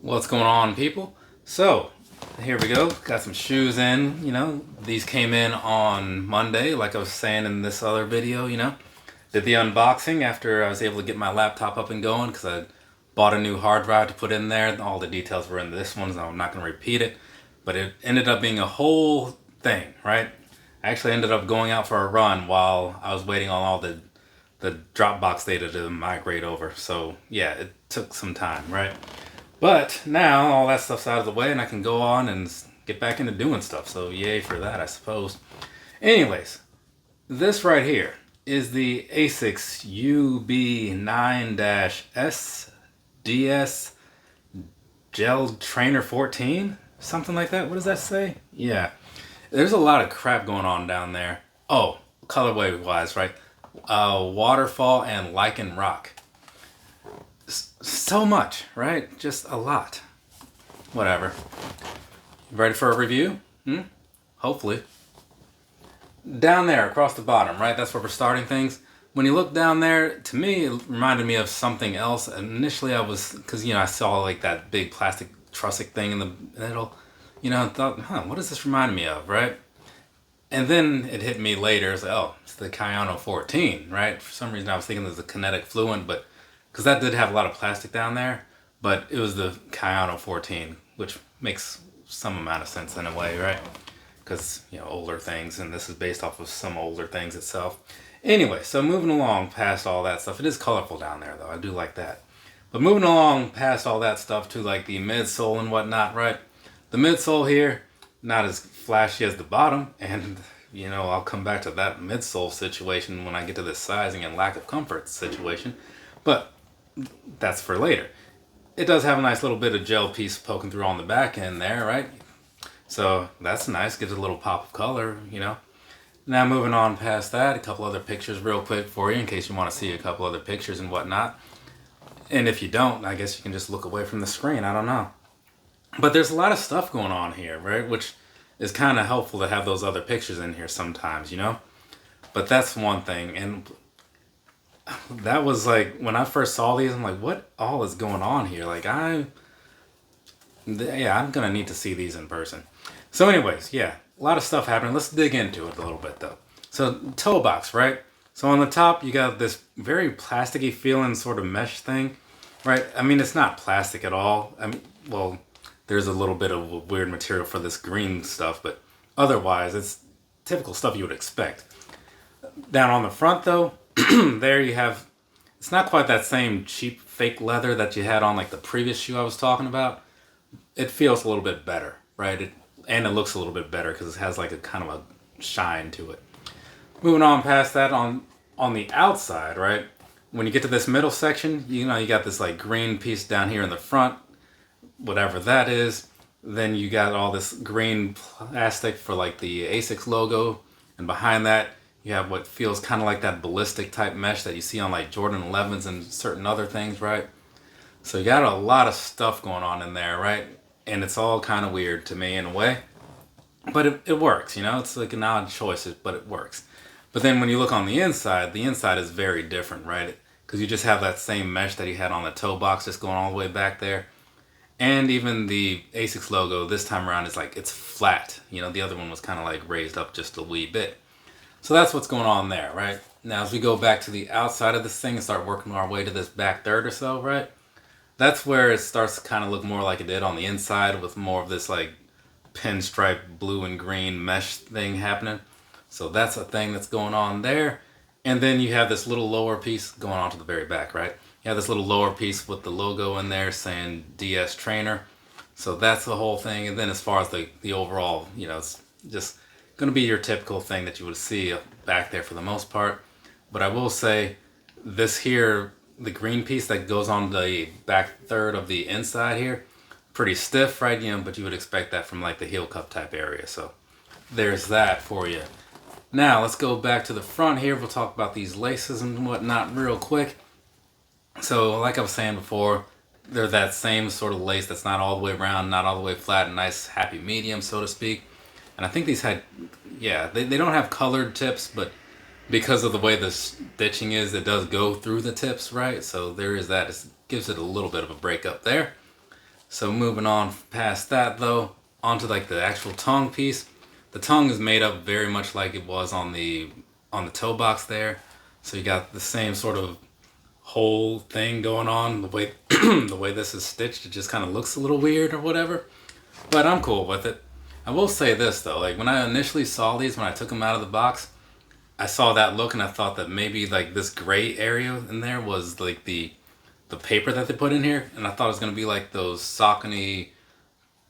What's going on, people? So, here we go. Got some shoes in, These came in on Monday, like I was saying in this other video, Did the unboxing after I was able to get my laptop up and going because I bought a new hard drive to put in there. All the details were in this one, so I'm not going to repeat it. But it ended up being a whole thing, right? I actually ended up going out for a run while I was waiting on all the Dropbox data to migrate over. So, yeah, it took some time, right? But now all that stuff's out of the way and I can go on and get back into doing stuff. So yay for that, I suppose. Anyways, this right here is the Asics UB9-S DS Gel Trainer 14. Something like that. What does that say? Yeah. There's a lot of crap going on down there. Oh, colorway wise, right? Waterfall and Lichen Rock. So much, right? Just a lot. Whatever. Ready for a review? Hopefully. Down there, across the bottom, right? That's where we're starting things. When you look down there, to me, it reminded me of something else. Initially, because, I saw like that big plastic trussic thing in the middle. I thought, what does this remind me of, right? And then it hit me later. It's like, oh, it's the Kayano 14, right? For some reason, I was thinking it was the Kinetic Fluent, but because that did have a lot of plastic down there, but it was the Kayano 14, which makes some amount of sense in a way, right? Because, older things, and this is based off of some older things itself. Anyway, so moving along past all that stuff, it is colorful down there, though. I do like that. But moving along past all that stuff to, like, the midsole and whatnot, right? The midsole here, not as flashy as the bottom, and, I'll come back to that midsole situation when I get to this sizing and lack of comfort situation. But that's for later. It does have a nice little bit of gel piece poking through on the back end there, right? So that's nice, gives it a little pop of color, Now moving on past that, a couple other pictures real quick for you in case you want to see a couple other pictures and whatnot. And if you don't, I guess you can just look away from the screen, I don't know. But there's a lot of stuff going on here, right? Which is kind of helpful to have those other pictures in here sometimes, But that's one thing, and that was like, when I first saw these, I'm like, what all is going on here? Like, I'm gonna need to see these in person. So anyways, yeah, a lot of stuff happening. Let's dig into it a little bit though. So toe box, right? So on the top, you got this very plasticky feeling sort of mesh thing, right? I mean, it's not plastic at all. Well, there's a little bit of weird material for this green stuff, but otherwise, it's typical stuff you would expect. Down on the front though, there you have, it's not quite that same cheap fake leather that you had on like the previous shoe I was talking about. It feels a little bit better, right? And it looks a little bit better because it has like a kind of a shine to it. Moving on past that, on the outside, right? When you get to this middle section, you got this like green piece down here in the front, whatever that is. Then you got all this green plastic for like the Asics logo, and behind that you have what feels kind of like that ballistic type mesh that you see on like Jordan 11s and certain other things, right? So you got a lot of stuff going on in there, right? And it's all kind of weird to me in a way. But it works, It's like an odd choice, but it works. But then when you look on the inside is very different, right? Because you just have that same mesh that you had on the toe box just going all the way back there. And even the Asics logo this time around is like, it's flat. The other one was kind of like raised up just a wee bit. So that's what's going on there, right? Now, as we go back to the outside of this thing and start working our way to this back third or so, right? That's where it starts to kind of look more like it did on the inside with more of this like pinstripe blue and green mesh thing happening. So that's a thing that's going on there. And then you have this little lower piece going on to the very back, right? You have this little lower piece with the logo in there saying DS Trainer. So that's the whole thing. And then as far as the overall, it's just going to be your typical thing that you would see back there for the most part. But I will say this here, the green piece that goes on the back third of the inside here, pretty stiff, right? But you would expect that from like the heel cup type area. So there's that for you. Now let's go back to the front here. We'll talk about these laces and whatnot real quick. So like I was saying before, they're that same sort of lace that's not all the way round, not all the way flat, nice happy medium, so to speak. And I think these had, they don't have colored tips, but because of the way the stitching is, it does go through the tips, right? So there is that. It gives it a little bit of a break up there. So moving on past that though, onto like the actual tongue piece. The tongue is made up very much like it was on the toe box there. So you got the same sort of whole thing going on. The way the way this is stitched, it just kind of looks a little weird or whatever. But I'm cool with it. I will say this though, like when I initially saw these, when I took them out of the box, I saw that look and I thought that maybe like this gray area in there was like the paper that they put in here, and I thought it was gonna be like those Saucony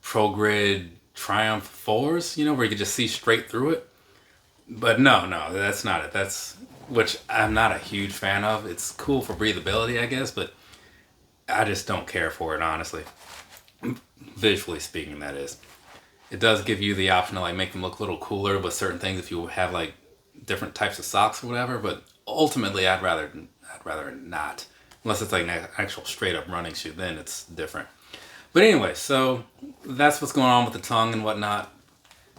Pro Grid Triumph 4s, you know, where you could just see straight through it. But no, that's not it. That's, which I'm not a huge fan of. It's cool for breathability, I guess, but I just don't care for it, honestly. Visually speaking, that is. It does give you the option to like make them look a little cooler with certain things if you have like different types of socks or whatever, but ultimately I'd rather not. Unless it's like an actual straight up running shoe, then it's different. But anyway, so that's what's going on with the tongue and whatnot.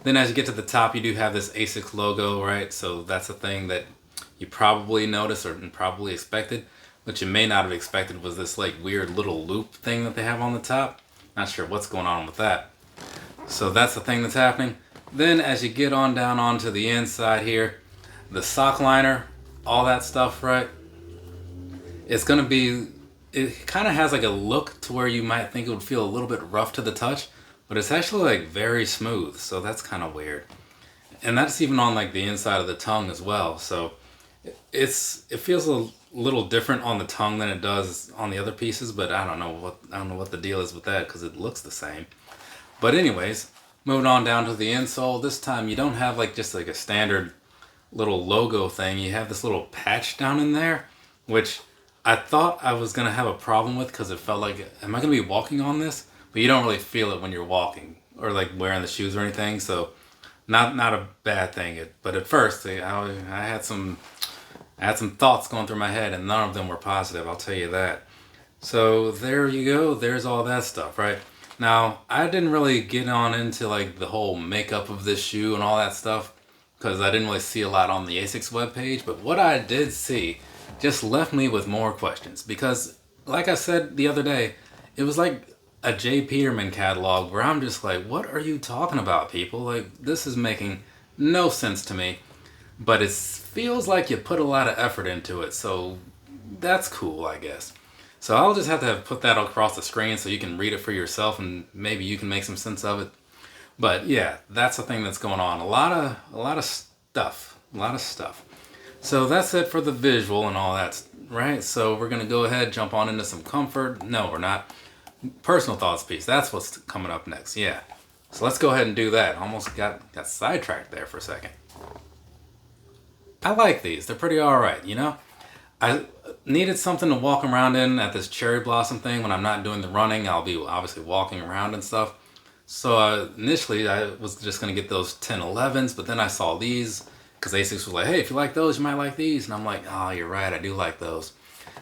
Then as you get to the top, you do have this Asics logo, right? So that's a thing that you probably noticed or probably expected. What you may not have expected was this like weird little loop thing that they have on the top. Not sure what's going on with that. So that's the thing that's happening. Then as you get on down onto the inside here, the sock liner, all that stuff, right? It's gonna be, it kind of has like a look to where you might think it would feel a little bit rough to the touch, but it's actually like very smooth, so that's kind of weird. And that's even on like the inside of the tongue as well, so it feels a little different on the tongue than it does on the other pieces, but I don't know what the deal is with that because it looks the same. But anyways, moving on down to the insole, this time you don't have like just like a standard little logo thing. You have this little patch down in there, which I thought I was going to have a problem with because it felt like, am I going to be walking on this? But you don't really feel it when you're walking or like wearing the shoes or anything. So not a bad thing. But at first I had some thoughts going through my head and none of them were positive. I'll tell you that. So there you go. There's all that stuff, right? Now, I didn't really get on into like the whole makeup of this shoe and all that stuff because I didn't really see a lot on the Asics webpage. But what I did see just left me with more questions because, like I said the other day, it was like a J. Peterman catalog where I'm just like, what are you talking about, people? Like, this is making no sense to me, but it feels like you put a lot of effort into it, so that's cool, I guess. So I'll just have to put that across the screen so you can read it for yourself and maybe you can make some sense of it. But yeah, that's the thing that's going on. A lot of stuff. So that's it for the visual and all that, right? So we're gonna go ahead, jump on into some comfort. No, we're not. Personal thoughts piece. That's what's coming up next. Yeah. So let's go ahead and do that. Almost got sidetracked there for a second. I like these. They're pretty all right, you know? I needed something to walk around in at this cherry blossom thing. When I'm not doing the running, I'll be obviously walking around and stuff. So initially I was just going to get those 1011s, but then I saw these because Asics was like, hey, if you like those, you might like these. And I'm like, oh, you're right. I do like those.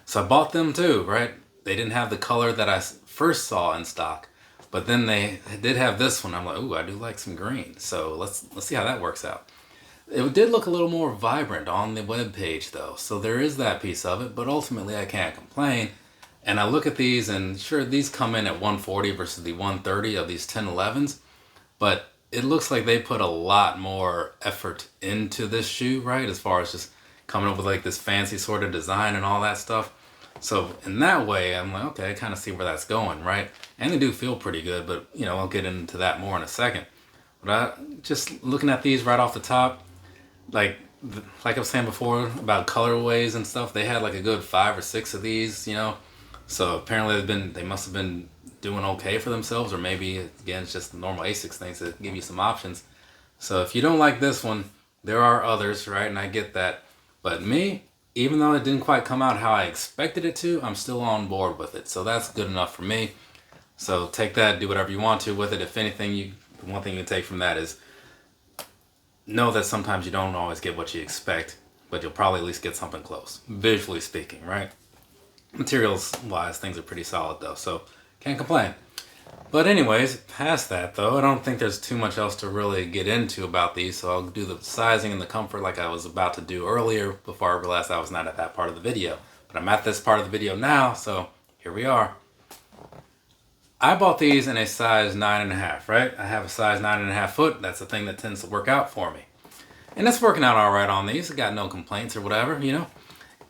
So I bought them too, right? They didn't have the color that I first saw in stock, but then they did have this one. I'm like, ooh, I do like some green. So let's see how that works out. It did look a little more vibrant on the web page though, so there is that piece of it, but ultimately I can't complain. And I look at these and sure, these come in at 140 versus the 130 of these 1011s, but it looks like they put a lot more effort into this shoe, right? As far as just coming up with like this fancy sort of design and all that stuff. So in that way, I'm like, okay, I kind of see where that's going, right? And they do feel pretty good, but you know, I'll get into that more in a second. But just looking at these right off the top, like I was saying before about colorways and stuff, they had like a good 5 or 6 of these, you know. So apparently they must have been doing okay for themselves, or maybe again it's just the normal Asics things that give you some options. So if you don't like this one, there are others, right? And I get that. But me, even though it didn't quite come out how I expected it to, I'm still on board with it. So that's good enough for me. So take that, do whatever you want to with it. If anything, one thing you can take from that is know that sometimes you don't always get what you expect, but you'll probably at least get something close, visually speaking, right? Materials wise, things are pretty solid though, so can't complain. But anyways, past that though, I don't think there's too much else to really get into about these, so I'll do the sizing and the comfort like I was about to do earlier before I realized I was not at that part of the video. But I'm at this part of the video now, so here we are. I bought these in a size 9.5, right? I have a size 9.5 foot. That's the thing that tends to work out for me. And it's working out all right on these. I got no complaints or whatever, you know.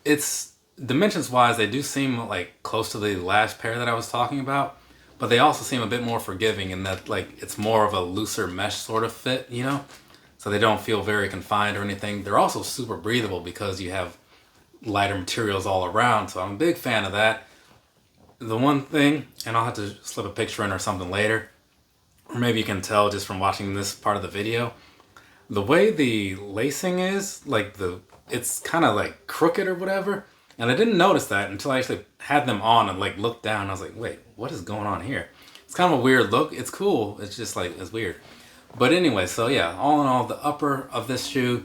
It's dimensions wise, they do seem like close to the last pair that I was talking about, but they also seem a bit more forgiving in that like it's more of a looser mesh sort of fit, you know. So they don't feel very confined or anything. They're also super breathable because you have lighter materials all around. So I'm a big fan of that. The one thing, and I'll have to slip a picture in or something later, or maybe you can tell just from watching this part of the video, the way the lacing is, like it's kind of like crooked or whatever. And I didn't notice that until I actually had them on and like looked down. I was like, wait, what is going on here? It's kind of a weird look. It's cool. It's just like, it's weird. But anyway, so yeah, all in all, the upper of this shoe,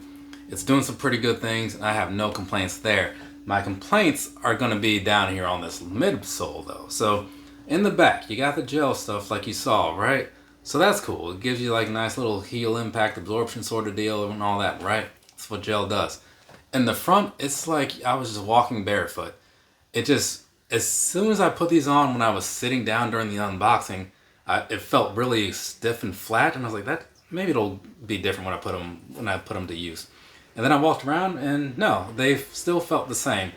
it's doing some pretty good things, and I have no complaints there. My complaints are going to be down here on this midsole, though. So in the back, you got the gel stuff like you saw, right? So that's cool. It gives you like a nice little heel impact absorption sort of deal and all that, right? That's what gel does. In the front, it's like I was just walking barefoot. It just, as soon as I put these on when I was sitting down during the unboxing, it felt really stiff and flat, and I was like, that maybe it'll be different when I put them to use. And then I walked around, and no, they still felt the same.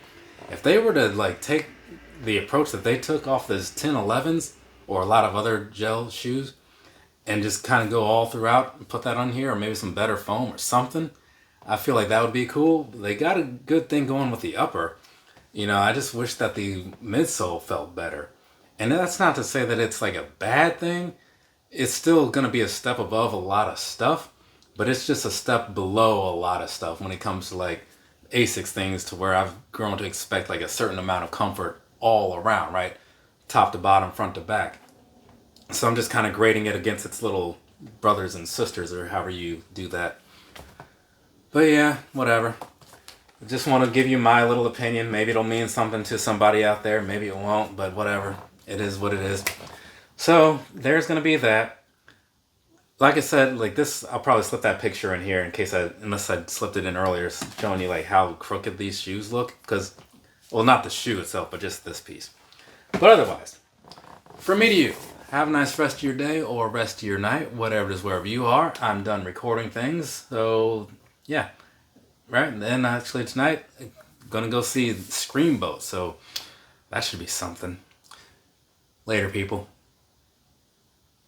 If they were to like take the approach that they took off those 1011s or a lot of other gel shoes, and just kind of go all throughout and put that on here, or maybe some better foam or something, I feel like that would be cool. They got a good thing going with the upper. You know, I just wish that the midsole felt better. And that's not to say that it's like a bad thing. It's still going to be a step above a lot of stuff, but it's just a step below a lot of stuff when it comes to like Asics things, to where I've grown to expect like a certain amount of comfort all around, right? Top to bottom, front to back. So I'm just kind of grading it against its little brothers and sisters, or however you do that. But yeah, whatever. I just want to give you my little opinion. Maybe it'll mean something to somebody out there. Maybe it won't, but whatever. It is what it is. So there's going to be that. Like I said, like this, I'll probably slip that picture in here in case unless I slipped it in earlier, showing you like how crooked these shoes look. Because, well, not the shoe itself, but just this piece. But otherwise, from me to you, have a nice rest of your day or rest of your night, whatever it is, wherever you are. I'm done recording things. So, yeah. Right, and then actually tonight, I'm going to go see Screamboat. So, that should be something. Later, people.